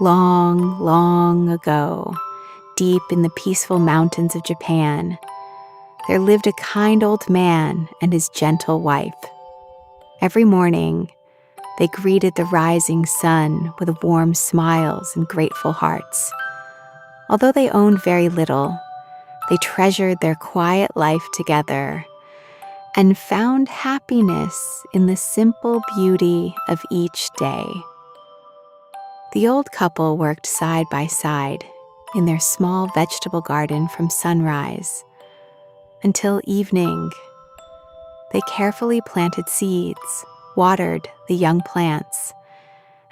Long, long ago, deep in the peaceful mountains of Japan, there lived a kind old man and his gentle wife. Every morning, they greeted the rising sun with warm smiles and grateful hearts. Although they owned very little, they treasured their quiet life together and found happiness in the simple beauty of each day. The old couple worked side by side in their small vegetable garden from sunrise until evening. They carefully planted seeds, watered the young plants,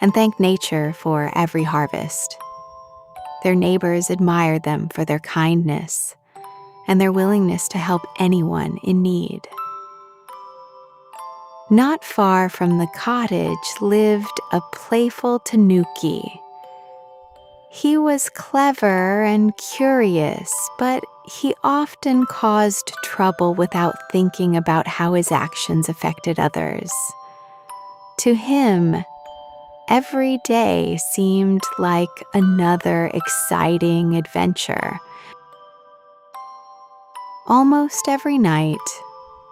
and thanked nature for every harvest. Their neighbors admired them for their kindness and their willingness to help anyone in need. Not far from the cottage lived a playful Tanuki. He was clever and curious, but he often caused trouble without thinking about how his actions affected others. To him, every day seemed like another exciting adventure. Almost every night,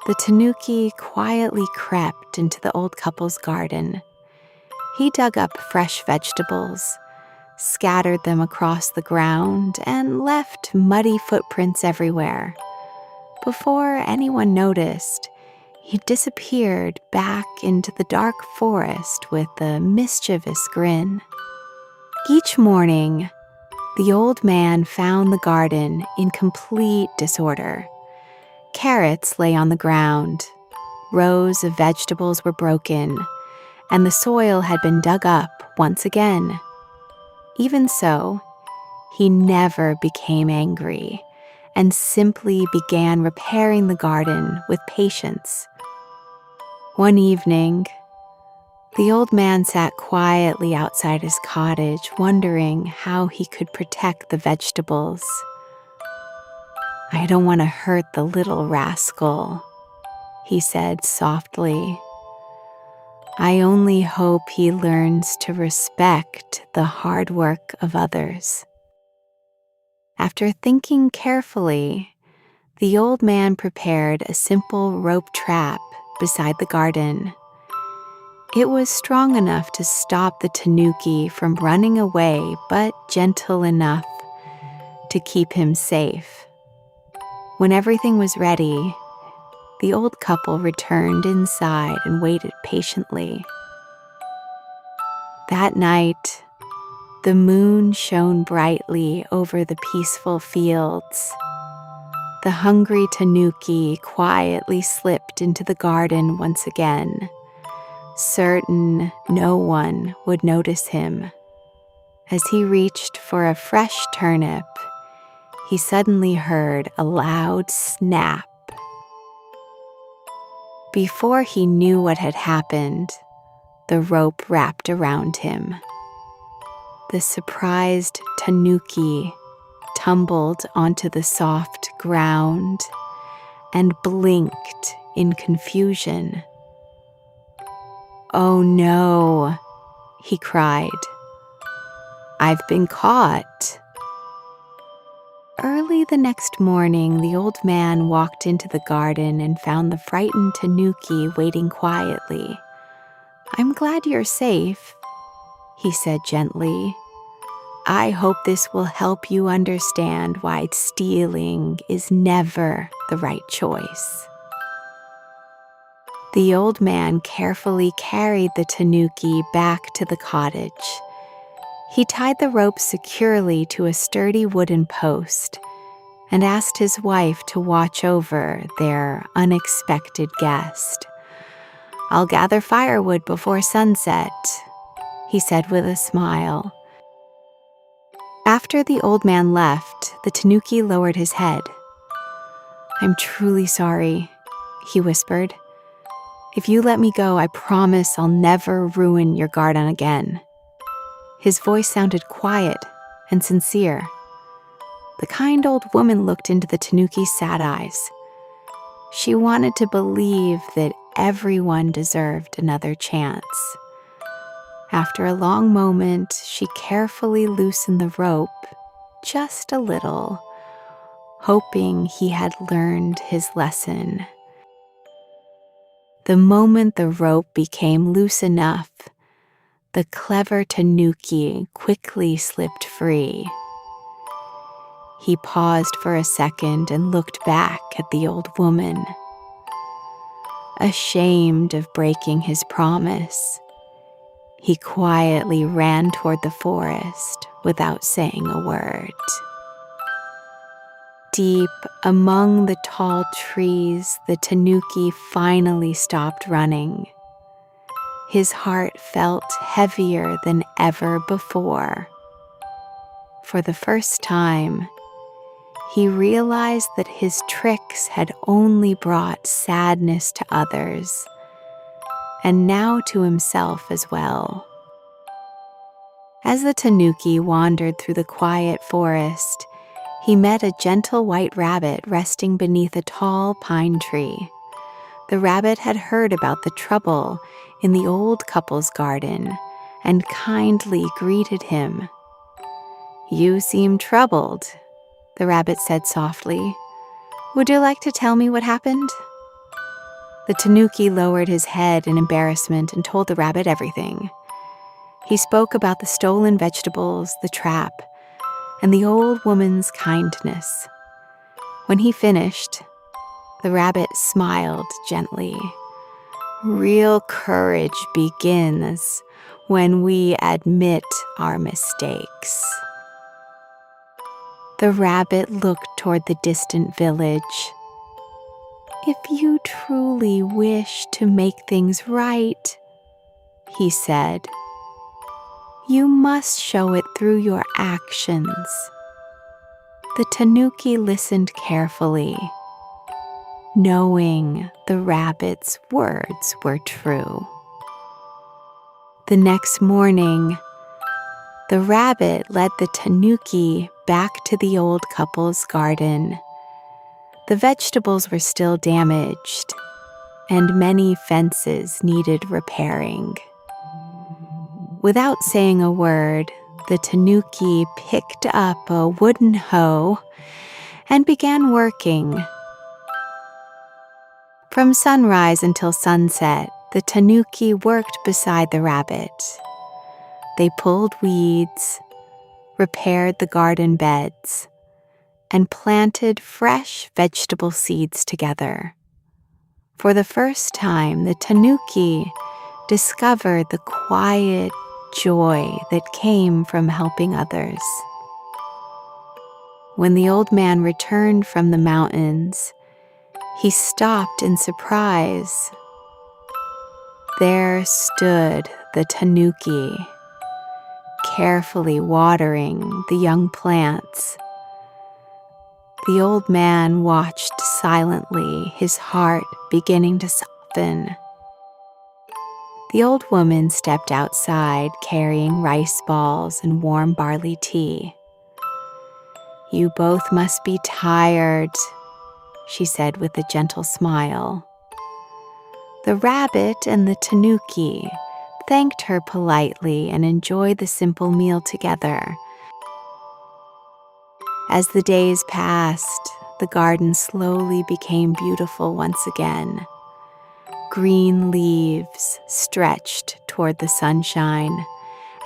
the Tanuki quietly crept into the old couple's garden. He dug up fresh vegetables, scattered them across the ground, and left muddy footprints everywhere. Before anyone noticed, he disappeared back into the dark forest with a mischievous grin. Each morning, the old man found the garden in complete disorder. Carrots lay on the ground, rows of vegetables were broken, and the soil had been dug up once again. Even so, he never became angry and simply began repairing the garden with patience. One evening, the old man sat quietly outside his cottage, wondering how he could protect the vegetables. "I don't want to hurt the little rascal," he said softly. "I only hope he learns to respect the hard work of others." After thinking carefully, the old man prepared a simple rope trap beside the garden. It was strong enough to stop the Tanuki from running away, but gentle enough to keep him safe. When everything was ready, the old couple returned inside and waited patiently. That night, the moon shone brightly over the peaceful fields. The hungry Tanuki quietly slipped into the garden once again, certain no one would notice him. As he reached for a fresh turnip, he suddenly heard a loud snap. Before he knew what had happened, the rope wrapped around him. The surprised Tanuki tumbled onto the soft ground and blinked in confusion. "Oh no," he cried. "I've been caught." Early the next morning, the old man walked into the garden and found the frightened Tanuki waiting quietly. "I'm glad you're safe," he said gently. "I hope this will help you understand why stealing is never the right choice." The old man carefully carried the Tanuki back to the cottage. He tied the rope securely to a sturdy wooden post and asked his wife to watch over their unexpected guest. "I'll gather firewood before sunset," he said with a smile. After the old man left, the Tanuki lowered his head. "I'm truly sorry," he whispered. "If you let me go, I promise I'll never ruin your garden again." His voice sounded quiet and sincere. The kind old woman looked into the Tanuki's sad eyes. She wanted to believe that everyone deserved another chance. After a long moment, she carefully loosened the rope, just a little, hoping he had learned his lesson. The moment the rope became loose enough, the clever Tanuki quickly slipped free. He paused for a second and looked back at the old woman. Ashamed of breaking his promise, he quietly ran toward the forest without saying a word. Deep among the tall trees, the Tanuki finally stopped running. His heart felt heavier than ever before. For the first time, he realized that his tricks had only brought sadness to others, and now to himself as well. As the Tanuki wandered through the quiet forest, he met a gentle white rabbit resting beneath a tall pine tree. The rabbit had heard about the trouble in the old couple's garden and kindly greeted him. "You seem troubled," the rabbit said softly. "Would you like to tell me what happened?" The Tanuki lowered his head in embarrassment and told the rabbit everything. He spoke about the stolen vegetables, the trap, and the old woman's kindness. When he finished, the rabbit smiled gently. "Real courage begins when we admit our mistakes." The rabbit looked toward the distant village. "If you truly wish to make things right," he said, "you must show it through your actions." The Tanuki listened carefully, knowing the rabbit's words were true. The next morning, the rabbit led the Tanuki back to the old couple's garden. The vegetables were still damaged, and many fences needed repairing. Without saying a word, the Tanuki picked up a wooden hoe and began working. From sunrise until sunset, the Tanuki worked beside the rabbit. They pulled weeds, repaired the garden beds, and planted fresh vegetable seeds together. For the first time, the Tanuki discovered the quiet joy that came from helping others. When the old man returned from the mountains, he stopped in surprise. There stood the Tanuki, carefully watering the young plants. The old man watched silently, his heart beginning to soften. The old woman stepped outside carrying rice balls and warm barley tea. "You both must be tired," she said with a gentle smile. The rabbit and the Tanuki thanked her politely and enjoyed the simple meal together. As the days passed, the garden slowly became beautiful once again. Green leaves stretched toward the sunshine,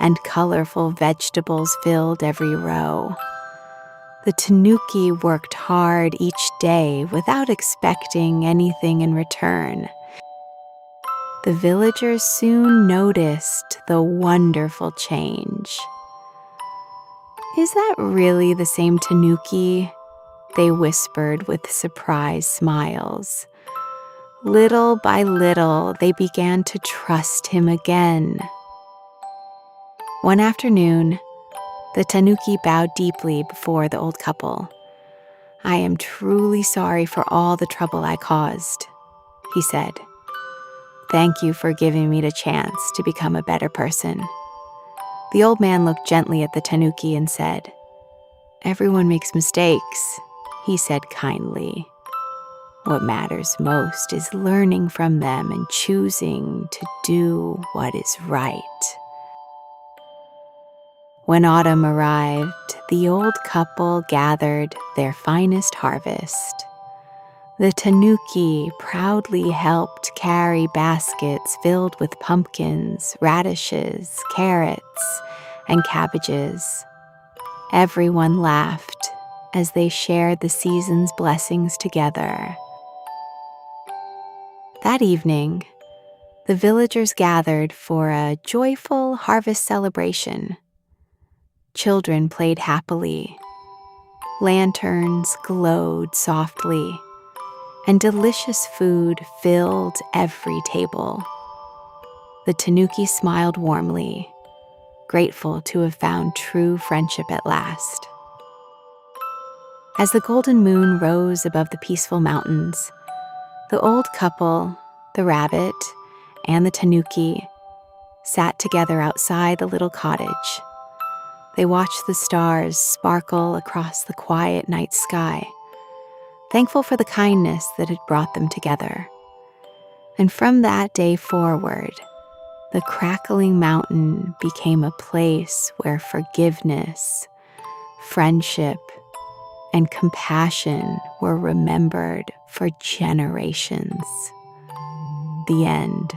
and colorful vegetables filled every row. The Tanuki worked hard each day without expecting anything in return. The villagers soon noticed the wonderful change. "Is that really the same Tanuki?" they whispered with surprised smiles. Little by little, they began to trust him again. One afternoon, the Tanuki bowed deeply before the old couple. "I am truly sorry for all the trouble I caused," he said. "Thank you for giving me the chance to become a better person." The old man looked gently at the Tanuki and said, "Everyone makes mistakes," he said kindly. "What matters most is learning from them and choosing to do what is right." When autumn arrived, the old couple gathered their finest harvest. The Tanuki proudly helped carry baskets filled with pumpkins, radishes, carrots, and cabbages. Everyone laughed as they shared the season's blessings together. That evening, the villagers gathered for a joyful harvest celebration. Children played happily. Lanterns glowed softly, and delicious food filled every table. The Tanuki smiled warmly, grateful to have found true friendship at last. As the golden moon rose above the peaceful mountains, the old couple, the rabbit, and the Tanuki sat together outside the little cottage. They watched the stars sparkle across the quiet night sky, thankful for the kindness that had brought them together. And from that day forward, the crackling mountain became a place where forgiveness, friendship, and compassion were remembered for generations. The end.